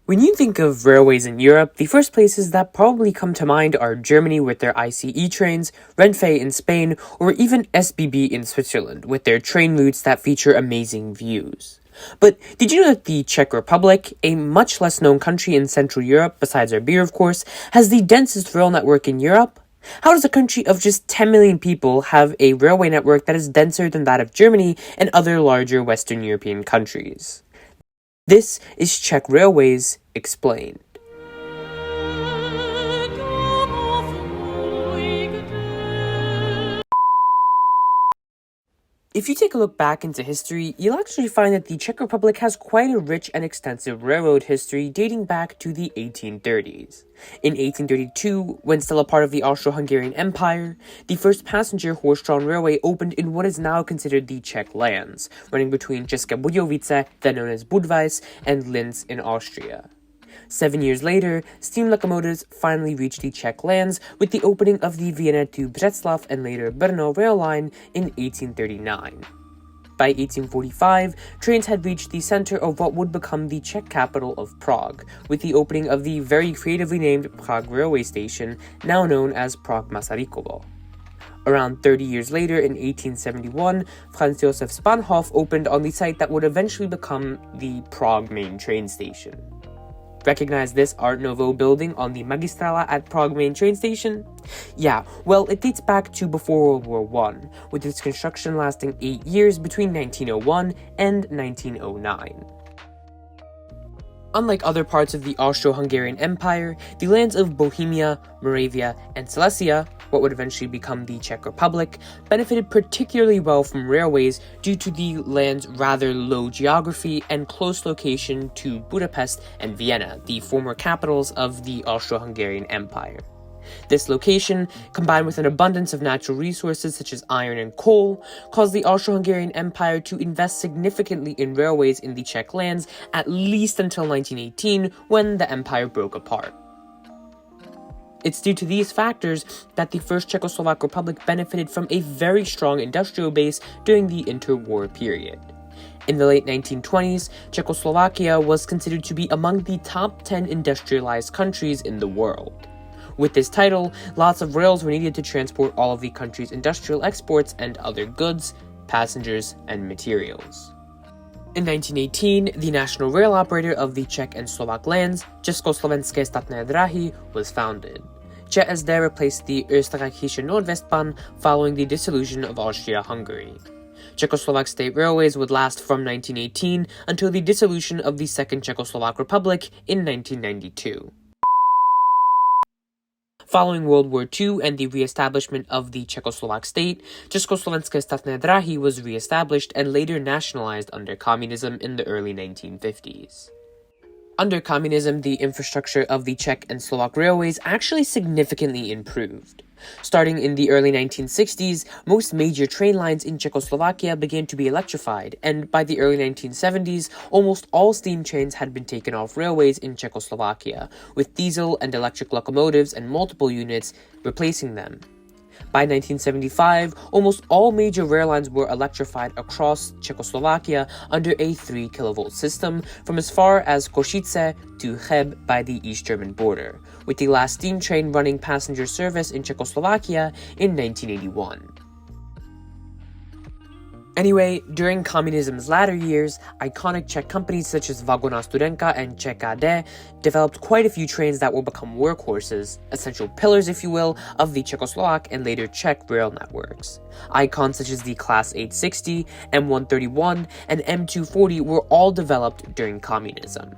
When you think of railways in Europe, the first places that probably come to mind are Germany with their ICE trains, Renfe in Spain, or even SBB in Switzerland with their train routes that feature amazing views. But did you know that the Czech Republic, a much less known country in Central Europe, besides Iberia of course, has the densest rail network in Europe? How does a country of just 10 million people have a railway network that is denser than that of Germany and other larger Western European countries? This is Czech Railways Explained. If you take a look back into history, you'll actually find that the Czech Republic has quite a rich and extensive railroad history dating back to the 1830s. In 1832, when still a part of the Austro-Hungarian Empire, the first passenger horse-drawn railway opened in what is now considered the Czech lands, running between České Budějovice, then known as Budweis, and Linz in Austria. 7 years later, steam locomotives finally reached the Czech lands with the opening of the Vienna to Břeclav and later Brno rail line in 1839. By 1845, trains had reached the center of what would become the Czech capital of Prague, with the opening of the very creatively named Prague railway station, now known as Prague Masarykovo. Around 30 years later, in 1871, Franz Josef Spanhof opened on the site that would eventually become the Prague main train station. Recognize this Art Nouveau building on the Magistrala at Prague main train station? Yeah, well, it dates back to before World War I, with its construction lasting 8 years between 1901 and 1909. Unlike other parts of the Austro-Hungarian Empire, the lands of Bohemia, Moravia, and Silesia, what would eventually become the Czech Republic, benefited particularly well from railways due to the land's rather low geography and close location to Budapest and Vienna, the former capitals of the Austro-Hungarian Empire. This location, combined with an abundance of natural resources such as iron and coal, caused the Austro-Hungarian Empire to invest significantly in railways in the Czech lands at least until 1918, when the empire broke apart. It's due to these factors that the First Czechoslovak Republic benefited from a very strong industrial base during the interwar period. In the late 1920s, Czechoslovakia was considered to be among the top 10 industrialized countries in the world. With this title, lots of rails were needed to transport all of the country's industrial exports and other goods, passengers, and materials. In 1918, the national rail operator of the Czech and Slovak lands, Československé statné dráhy, was founded. ZSSR replaced the Österreichische Nordwestbahn following the dissolution of Austria-Hungary. Czechoslovak state railways would last from 1918 until the dissolution of the Second Czechoslovak Republic in 1992. Following World War II and the re-establishment of the Czechoslovak state, Československé statné dráhy was re-established and later nationalized under communism in the early 1950s. Under communism, the infrastructure of the Czech and Slovak railways actually significantly improved. Starting in the early 1960s, most major train lines in Czechoslovakia began to be electrified, and by the early 1970s, almost all steam trains had been taken off railways in Czechoslovakia, with diesel and electric locomotives and multiple units replacing them. By 1975, almost all major rail lines were electrified across Czechoslovakia under a 3 kV system from as far as Košice to Cheb by the East German border, with the last steam train running passenger service in Czechoslovakia in 1981. Anyway, during communism's latter years, iconic Czech companies such as Vagonná Studenka and ČKD developed quite a few trains that will become workhorses, essential pillars, if you will, of the Czechoslovak and later Czech rail networks. Icons such as the Class 860, M131, and M240 were all developed during communism.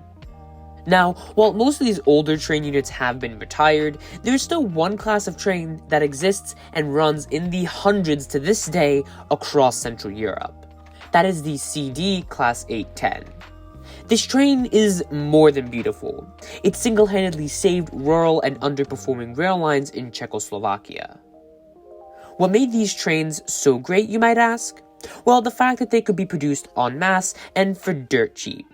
Now, while most of these older train units have been retired, there's still one class of train that exists and runs in the hundreds to this day across Central Europe. That is the CD Class 810. This train is more than beautiful. It single-handedly saved rural and underperforming rail lines in Czechoslovakia. What made these trains so great, you might ask? Well, the fact that they could be produced en masse and for dirt cheap.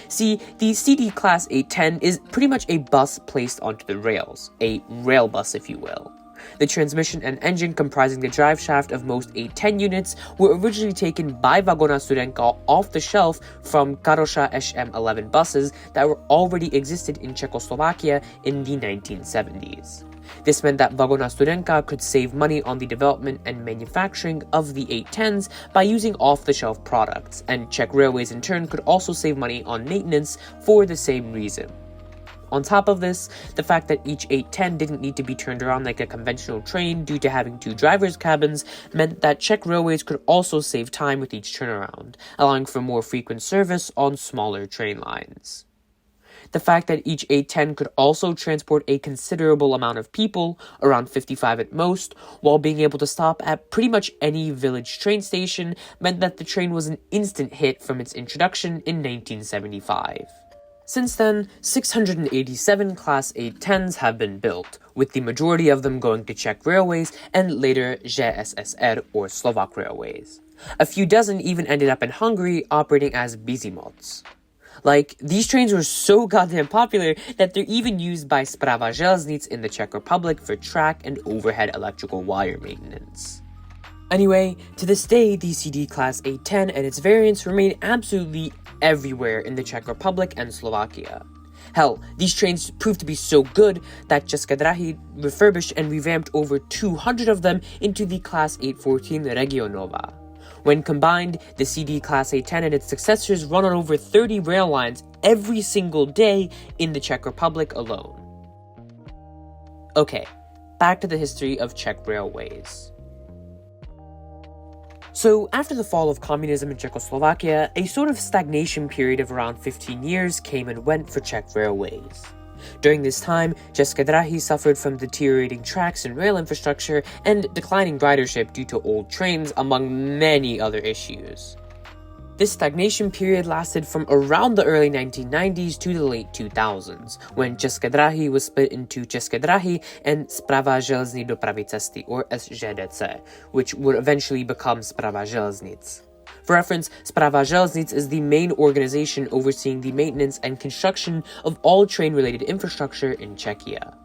See, the CD Class 810 is pretty much a bus placed onto the rails, a rail bus if you will. The transmission and engine comprising the drive shaft of most 810 units were originally taken by Vagona Studenka off the shelf from Karoša SM11 buses that were already existed in Czechoslovakia in the 1970s. This meant that Vagona Studenka could save money on the development and manufacturing of the 810s by using off-the-shelf products, and Czech Railways in turn could also save money on maintenance for the same reason. On top of this, the fact that each 810 didn't need to be turned around like a conventional train due to having two driver's cabins meant that Czech Railways could also save time with each turnaround, allowing for more frequent service on smaller train lines. The fact that each 810 could also transport a considerable amount of people, around 55 at most, while being able to stop at pretty much any village train station meant that the train was an instant hit from its introduction in 1975. Since then, 687 Class 810s have been built, with the majority of them going to Czech Railways and later ZSSR or Slovak Railways. A few dozen even ended up in Hungary operating as Bizimots. Like, these trains were so goddamn popular that they're even used by Správa železnic in the Czech Republic for track and overhead electrical wire maintenance. Anyway, to this day, the CD Class 810 and its variants remain absolutely everywhere in the Czech Republic and Slovakia. Hell, these trains proved to be so good that České dráhy refurbished and revamped over 200 of them into the Class 814 Regionova. When combined, the CD Class 810 and its successors run on over 30 rail lines every single day in the Czech Republic alone. Okay, back to the history of Czech railways. So, after the fall of communism in Czechoslovakia, a sort of stagnation period of around 15 years came and went for Czech railways. During this time, České dráhy suffered from deteriorating tracks and rail infrastructure and declining ridership due to old trains, among many other issues. This stagnation period lasted from around the early 1990s to the late 2000s, when České dráhy was split into České dráhy and Správa železní dopravy cesty, or SŽDC, which would eventually become Správa železnic. For reference, Správa železnic is the main organization overseeing the maintenance and construction of all train-related infrastructure in Czechia.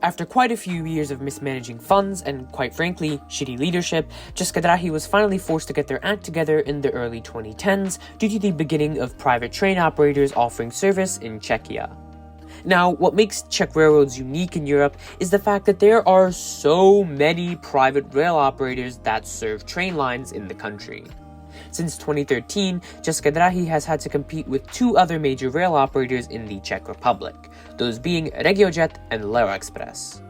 After quite a few years of mismanaging funds and, quite frankly, shitty leadership, České dráhy was finally forced to get their act together in the early 2010s due to the beginning of private train operators offering service in Czechia. Now, what makes Czech railroads unique in Europe is the fact that there are so many private rail operators that serve train lines in the country. Since 2013, České dráhy has had to compete with two other major rail operators in the Czech Republic, those being RegioJet and Leroexpress.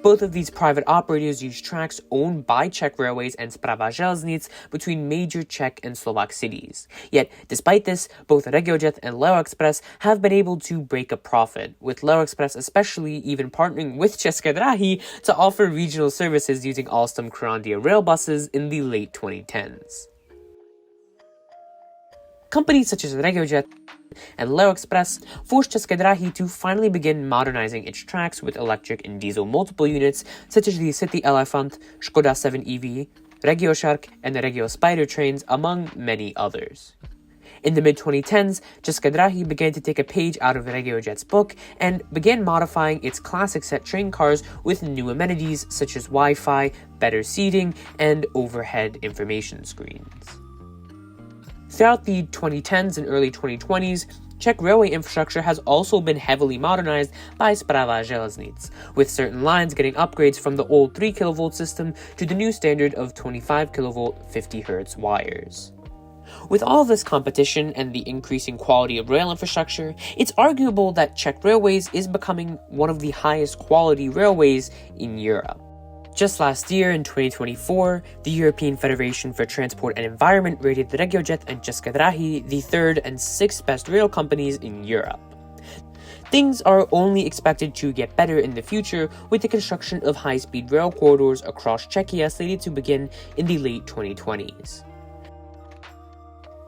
Both of these private operators use tracks owned by Czech Railways and Správa železnic between major Czech and Slovak cities. Yet, despite this, both RegioJet and Leroexpress have been able to break a profit, with Leroexpress especially even partnering with České dráhy to offer regional services using Alstom-Charandia rail buses in the late 2010s. Companies such as RegioJet and Leroexpress forced České dráhy to finally begin modernizing its tracks with electric and diesel multiple units such as the City Elephant, Škoda 7 EV, RegioShark, and the Regio Spider trains, among many others. In the mid-2010s, České dráhy began to take a page out of RegioJet's book and began modifying its classic set train cars with new amenities such as Wi-Fi, better seating, and overhead information screens. Throughout the 2010s and early 2020s, Czech railway infrastructure has also been heavily modernized by Správa železnic, with certain lines getting upgrades from the old 3 kV system to the new standard of 25 kV 50 Hz wires. With all of this competition and the increasing quality of rail infrastructure, it's arguable that Czech Railways is becoming one of the highest quality railways in Europe. Just last year, in 2024, the European Federation for Transport and Environment rated RegioJet and České dráhy the 3rd and 6th best rail companies in Europe. Things are only expected to get better in the future with the construction of high-speed rail corridors across Czechia slated to begin in the late 2020s.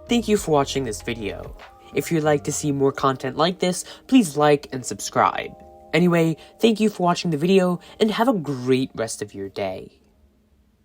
Thank you for watching this video. If you'd like to see more content like this, please like and subscribe. Anyway, thank you for watching the video, and have a great rest of your day.